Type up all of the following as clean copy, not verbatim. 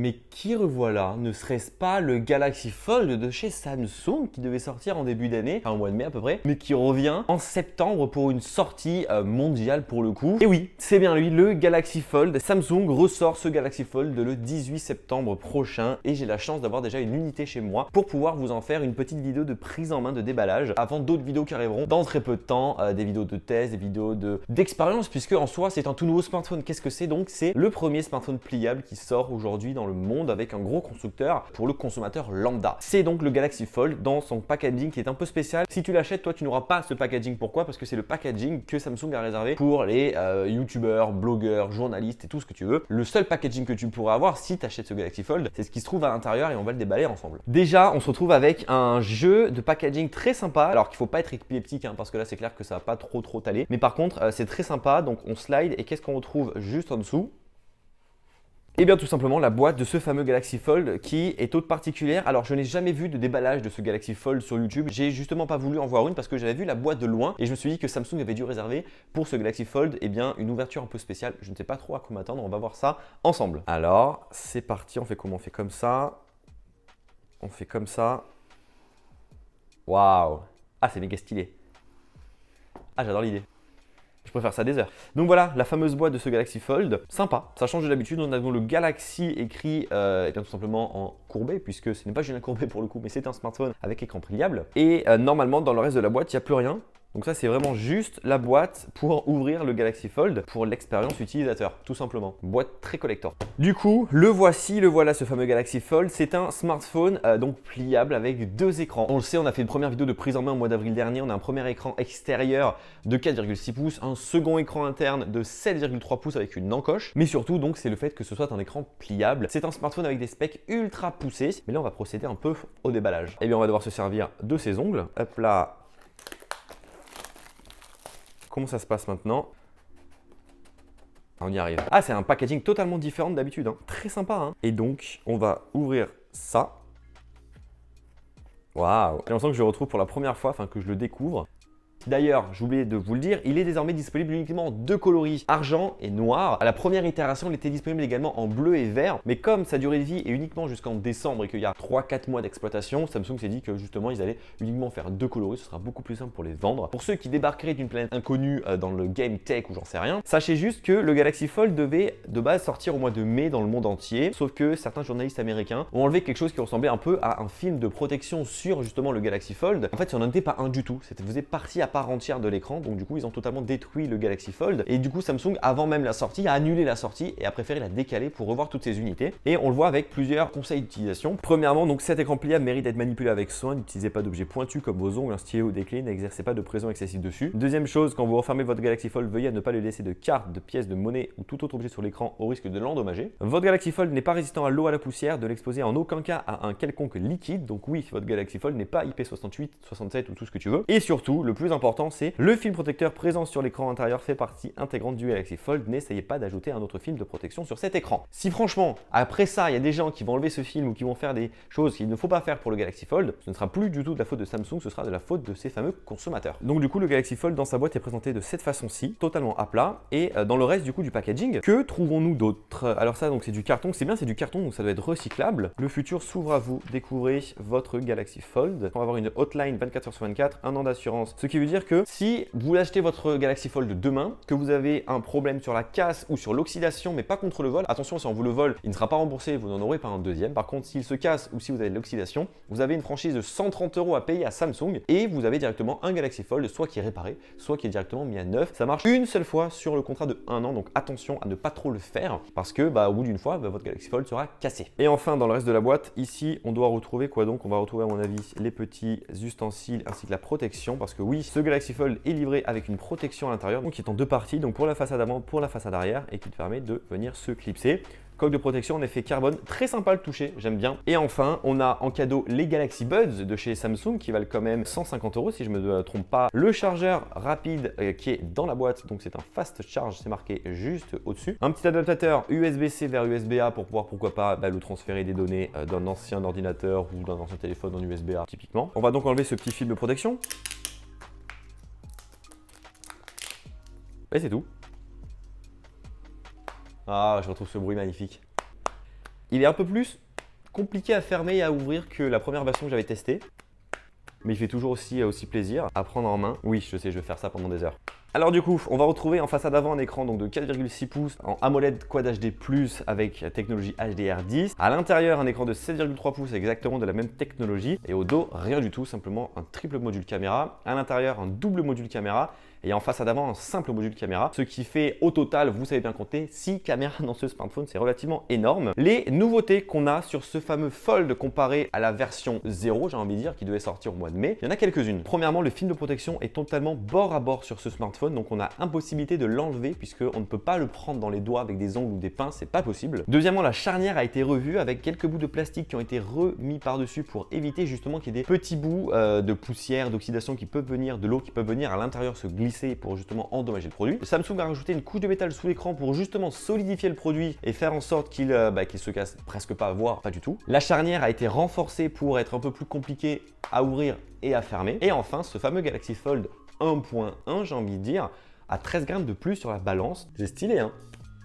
Mais qui revoilà? Ne serait-ce pas le Galaxy Fold de chez Samsung qui devait sortir en début d'année, enfin au mois de mai à peu près, mais qui revient en septembre pour une sortie mondiale pour le coup. Et oui, c'est bien lui, le Galaxy Fold. Samsung ressort ce Galaxy Fold le 18 septembre prochain et j'ai la chance d'avoir déjà une unité chez moi pour pouvoir vous en faire une petite vidéo de prise en main de déballage avant d'autres vidéos qui arriveront dans très peu de temps, des vidéos de test, des vidéos d'expérience puisque en soi c'est un tout nouveau smartphone. Qu'est-ce que c'est donc? C'est le premier smartphone pliable qui sort aujourd'hui dans le monde avec un gros constructeur pour le consommateur lambda. C'est donc le Galaxy Fold dans son packaging qui est un peu spécial. Si tu l'achètes, toi tu n'auras pas ce packaging. Pourquoi? Parce que c'est le packaging que Samsung a réservé pour les youtubeurs, blogueurs, journalistes et tout ce que tu veux. Le seul packaging que tu pourras avoir si tu achètes ce Galaxy Fold, c'est ce qui se trouve à l'intérieur et on va le déballer ensemble. Déjà, on se retrouve avec un jeu de packaging très sympa. Alors qu'il ne faut pas être épileptique hein, parce que là c'est clair que ça va pas trop t'aller. Mais par contre, c'est très sympa. Donc on slide et qu'est-ce qu'on retrouve juste en dessous? Et bien tout simplement la boîte de ce fameux Galaxy Fold qui est toute particulière. Alors je n'ai jamais vu de déballage de ce Galaxy Fold sur YouTube. J'ai justement pas voulu en voir une parce que j'avais vu la boîte de loin et je me suis dit que Samsung avait dû réserver pour ce Galaxy Fold une ouverture un peu spéciale. Je ne sais pas trop à quoi m'attendre, on va voir ça ensemble. Alors c'est parti, on fait comment? On fait comme ça. On fait comme ça. Waouh! Ah c'est méga stylé. Ah j'adore l'idée. Je préfère ça des heures. Donc voilà, la fameuse boîte de ce Galaxy Fold. Sympa, ça change de l'habitude. On a donc le Galaxy écrit tout simplement en courbé, puisque ce n'est pas Julien Courbet pour le coup, mais c'est un smartphone avec écran pliable. Et normalement, dans le reste de la boîte, il n'y a plus rien. Donc ça, c'est vraiment juste la boîte pour ouvrir le Galaxy Fold pour l'expérience utilisateur, tout simplement. Boîte très collector. Du coup, le voilà ce fameux Galaxy Fold. C'est un smartphone donc pliable avec deux écrans. On le sait, on a fait une première vidéo de prise en main au mois d'avril dernier. On a un premier écran extérieur de 4,6 pouces, un second écran interne de 7,3 pouces avec une encoche. Mais surtout, donc, c'est le fait que ce soit un écran pliable. C'est un smartphone avec des specs ultra poussés. Mais là, on va procéder un peu au déballage. Et bien, on va devoir se servir de ses ongles. Hop là. Comment ça se passe maintenant? On y arrive. Ah, c'est un packaging totalement différent d'habitude. Hein. Très sympa. Hein. Et donc, on va ouvrir ça. Waouh! J'ai l'impression que je le retrouve pour la première fois, enfin que je le découvre. D'ailleurs, j'ai oublié de vous le dire, il est désormais disponible uniquement en deux coloris, argent et noir. À la première itération, il était disponible également en bleu et vert, mais comme sa durée de vie est uniquement jusqu'en décembre et qu'il y a 3-4 mois d'exploitation, Samsung s'est dit que justement ils allaient uniquement faire deux coloris, ce sera beaucoup plus simple pour les vendre. Pour ceux qui débarqueraient d'une planète inconnue dans le game tech ou j'en sais rien, sachez juste que le Galaxy Fold devait de base sortir au mois de mai dans le monde entier, sauf que certains journalistes américains ont enlevé quelque chose qui ressemblait un peu à un film de protection sur justement le Galaxy Fold. En fait, il n'en était pas un du tout, c'était faisait partie à part entière de l'écran, donc du coup ils ont totalement détruit le Galaxy Fold et du coup Samsung avant même la sortie a annulé la sortie et a préféré la décaler pour revoir toutes ses unités et on le voit avec plusieurs conseils d'utilisation. Premièrement, donc cet écran pliable mérite d'être manipulé avec soin, n'utilisez pas d'objets pointus comme vos ongles, un stylet ou des clés, n'exercez pas de pression excessive dessus. Deuxième chose, quand vous refermez votre Galaxy Fold, veuillez à ne pas le laisser de cartes, de pièces, de monnaie ou tout autre objet sur l'écran au risque de l'endommager. Votre Galaxy Fold n'est pas résistant à l'eau, à la poussière, de l'exposer en aucun cas à un quelconque liquide, donc oui, votre Galaxy Fold n'est pas IP68, 67 ou tout ce que tu veux. Et surtout, le plus important, c'est le film protecteur présent sur l'écran intérieur fait partie intégrante du Galaxy Fold. N'essayez pas d'ajouter un autre film de protection sur cet écran. Si franchement, après ça, il y a des gens qui vont enlever ce film ou qui vont faire des choses qu'il ne faut pas faire pour le Galaxy Fold, ce ne sera plus du tout de la faute de Samsung, ce sera de la faute de ces fameux consommateurs. Donc du coup, le Galaxy Fold dans sa boîte est présenté de cette façon-ci, totalement à plat. Et dans le reste du coup du packaging, que trouvons-nous d'autre? Alors ça, donc c'est du carton, c'est bien, c'est du carton, donc ça doit être recyclable. Le futur s'ouvre à vous, découvrez votre Galaxy Fold. On va avoir une hotline 24h/24, un an d'assurance, ce qui veut dire que si vous achetez votre Galaxy Fold demain, que vous avez un problème sur la casse ou sur l'oxydation, mais pas contre le vol, attention, si on vous le vole, il ne sera pas remboursé, vous n'en aurez pas un deuxième. Par contre, s'il se casse ou si vous avez de l'oxydation, vous avez une franchise de 130 € à payer à Samsung et vous avez directement un Galaxy Fold, soit qui est réparé, soit qui est directement mis à neuf. Ça marche une seule fois sur le contrat de 1 an, donc attention à ne pas trop le faire parce que au bout d'une fois, votre Galaxy Fold sera cassé. Et enfin, dans le reste de la boîte, ici, on doit retrouver quoi donc? On va retrouver à mon avis les petits ustensiles ainsi que la protection parce que oui, ce Galaxy Fold est livré avec une protection à l'intérieur, donc qui est en deux parties, donc pour la façade avant, pour la façade arrière et qui te permet de venir se clipser. Coque de protection en effet carbone, très sympa le toucher, j'aime bien. Et enfin, on a en cadeau les Galaxy Buds de chez Samsung qui valent quand même 150 € si je ne me trompe pas. Le chargeur rapide qui est dans la boîte, donc c'est un fast charge, c'est marqué juste au-dessus. Un petit adaptateur USB-C vers USB-A pour pouvoir, pourquoi pas, le transférer des données d'un ancien ordinateur ou d'un ancien téléphone en USB-A typiquement. On va donc enlever ce petit fil de protection. Et c'est tout. Ah, je retrouve ce bruit magnifique. Il est un peu plus compliqué à fermer et à ouvrir que la première version que j'avais testée. Mais il fait toujours aussi plaisir à prendre en main. Oui, je sais, je vais faire ça pendant des heures. Alors du coup, on va retrouver en façade avant un écran donc de 4,6 pouces en AMOLED Quad HD+, avec technologie HDR10. À l'intérieur, un écran de 7,3 pouces exactement de la même technologie. Et au dos, rien du tout, simplement un triple module caméra. À l'intérieur, un double module caméra. Et en façade avant, un simple module caméra. Ce qui fait au total, vous savez bien compter, 6 caméras dans ce smartphone. C'est relativement énorme. Les nouveautés qu'on a sur ce fameux Fold comparé à la version 0, j'ai envie de dire, qui devait sortir au mois de mai, il y en a quelques-unes. Premièrement, le film de protection est totalement bord à bord sur ce smartphone. Donc on a impossibilité de l'enlever puisqu'on ne peut pas le prendre dans les doigts avec des ongles ou des pinces, c'est pas possible. Deuxièmement, la charnière a été revue avec quelques bouts de plastique qui ont été remis par-dessus pour éviter justement qu'il y ait des petits bouts de poussière, d'oxydation qui peuvent venir, de l'eau qui peuvent venir à l'intérieur se glisser pour justement endommager le produit. Samsung a rajouté une couche de métal sous l'écran pour justement solidifier le produit et faire en sorte qu'il se casse presque pas, voire pas du tout. La charnière a été renforcée pour être un peu plus compliqué à ouvrir et à fermer. Et enfin, ce fameux Galaxy Fold 1.1, j'ai envie de dire, à 13 grammes de plus sur la balance. C'est stylé, hein?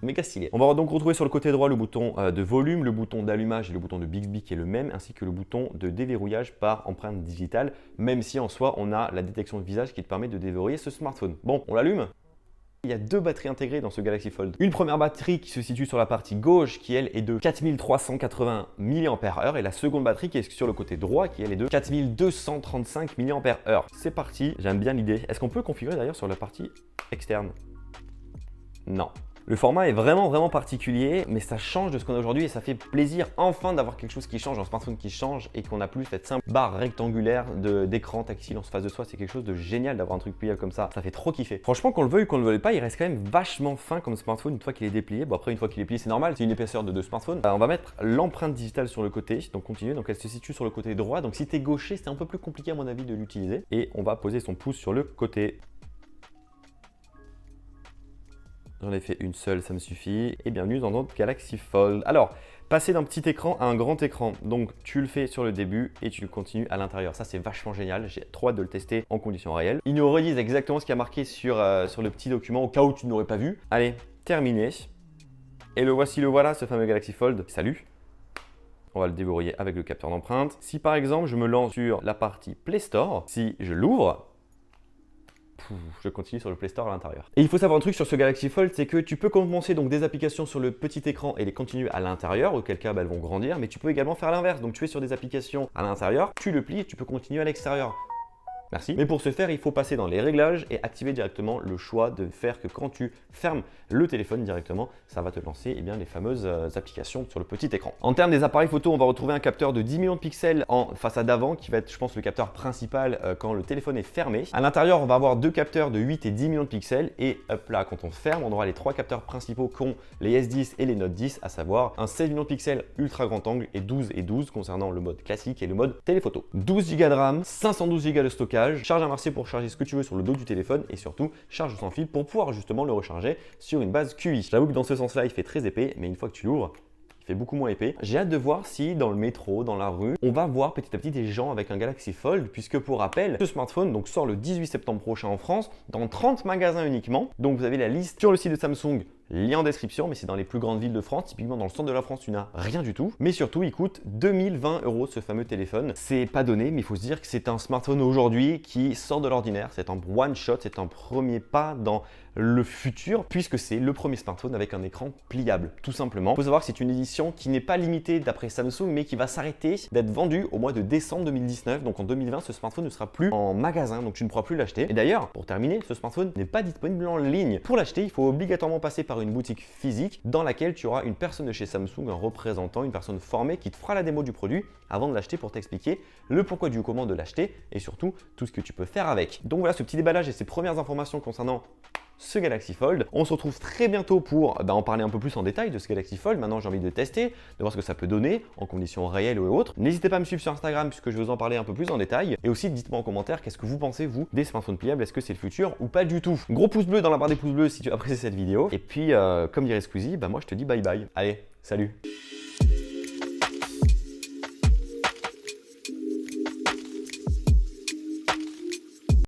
Méga stylé. On va donc retrouver sur le côté droit le bouton de volume, le bouton d'allumage et le bouton de Bixby qui est le même, ainsi que le bouton de déverrouillage par empreinte digitale, même si en soi on a la détection de visage qui te permet de déverrouiller ce smartphone. Bon, on l'allume. Il y a deux batteries intégrées dans ce Galaxy Fold. Une première batterie qui se situe sur la partie gauche qui elle est de 4380 mAh et la seconde batterie qui est sur le côté droit qui elle est de 4235 mAh. C'est parti, j'aime bien l'idée. Est-ce qu'on peut configurer d'ailleurs sur la partie externe? Non. Le format est vraiment particulier, mais ça change de ce qu'on a aujourd'hui et ça fait plaisir enfin d'avoir quelque chose qui change, un smartphone qui change et qu'on n'a plus cette simple barre rectangulaire d'écran tactile en face de soi. C'est quelque chose de génial d'avoir un truc pliable comme ça fait trop kiffer. Franchement, qu'on le veuille ou qu'on le veuille pas, il reste quand même vachement fin comme smartphone une fois qu'il est déplié. Bon après, une fois qu'il est plié, c'est normal, c'est une épaisseur de 2 smartphones. On va mettre l'empreinte digitale sur le côté, donc continue, donc elle se situe sur le côté droit. Donc si tu es gaucher, c'est un peu plus compliqué à mon avis de l'utiliser. Et on va poser son pouce sur le côté. J'en ai fait une seule, ça me suffit. Et bienvenue dans notre Galaxy Fold. Alors, passer d'un petit écran à un grand écran. Donc, tu le fais sur le début et tu le continues à l'intérieur. Ça, c'est vachement génial. J'ai trop hâte de le tester en conditions réelles. Ils nous redisent exactement ce qui a marqué sur le petit document au cas où tu n'aurais pas vu. Allez, terminé. Et le voici, le voilà, ce fameux Galaxy Fold. Salut! On va le déverrouiller avec le capteur d'empreinte. Si par exemple, je me lance sur la partie Play Store, si je l'ouvre, je continue sur le Play Store à l'intérieur. Et il faut savoir un truc sur ce Galaxy Fold, c'est que tu peux commencer donc des applications sur le petit écran et les continuer à l'intérieur, auquel cas elles vont grandir, mais tu peux également faire l'inverse. Donc tu es sur des applications à l'intérieur, tu le plies et tu peux continuer à l'extérieur. Merci. Mais pour ce faire, il faut passer dans les réglages et activer directement le choix de faire que quand tu fermes le téléphone directement, ça va te lancer les fameuses applications sur le petit écran. En termes des appareils photo, on va retrouver un capteur de 10 millions de pixels en façade avant qui va être, je pense, le capteur principal quand le téléphone est fermé. À l'intérieur, on va avoir deux capteurs de 8 et 10 millions de pixels et hop là, quand on ferme, on aura les trois capteurs principaux qu'ont les S10 et les Note 10, à savoir un 16 millions de pixels ultra grand angle et 12 et 12 concernant le mode classique et le mode téléphoto. 12 Go de RAM, 512 Go de stockage, charge inversée pour charger ce que tu veux sur le dos du téléphone et surtout charge sans fil pour pouvoir justement le recharger sur une base QI. J'avoue que dans ce sens-là, il fait très épais, mais une fois que tu l'ouvres, il fait beaucoup moins épais. J'ai hâte de voir si dans le métro, dans la rue, on va voir petit à petit des gens avec un Galaxy Fold, puisque pour rappel, ce smartphone donc, sort le 18 septembre prochain en France, dans 30 magasins uniquement. Donc vous avez la liste sur le site de Samsung. Lien en description, mais c'est dans les plus grandes villes de France. Typiquement dans le centre de la France, tu n'as rien du tout. Mais surtout, il coûte 2020 € ce fameux téléphone. C'est pas donné, mais il faut se dire que c'est un smartphone aujourd'hui qui sort de l'ordinaire. C'est un one shot, c'est un premier pas dans le futur, puisque c'est le premier smartphone avec un écran pliable, tout simplement. Il faut savoir que c'est une édition qui n'est pas limitée d'après Samsung, mais qui va s'arrêter d'être vendue au mois de décembre 2019. Donc en 2020, ce smartphone ne sera plus en magasin, donc tu ne pourras plus l'acheter. Et d'ailleurs, pour terminer, ce smartphone n'est pas disponible en ligne. Pour l'acheter, il faut obligatoirement passer par une boutique physique dans laquelle tu auras une personne de chez Samsung, un représentant, une personne formée qui te fera la démo du produit avant de l'acheter pour t'expliquer le pourquoi du comment de l'acheter et surtout tout ce que tu peux faire avec. Donc voilà ce petit déballage et ces premières informations concernant ce Galaxy Fold. On se retrouve très bientôt pour en parler un peu plus en détail de ce Galaxy Fold. Maintenant, j'ai envie de tester, de voir ce que ça peut donner en conditions réelles ou autres. N'hésitez pas à me suivre sur Instagram puisque je vais vous en parler un peu plus en détail. Et aussi, dites-moi en commentaire qu'est-ce que vous pensez, vous, des smartphones pliables. Est-ce que c'est le futur ou pas du tout? Gros pouce bleu dans la barre des pouces bleus si tu as apprécié cette vidéo. Et puis, comme dirait Squeezie, moi je te dis bye bye. Allez, salut!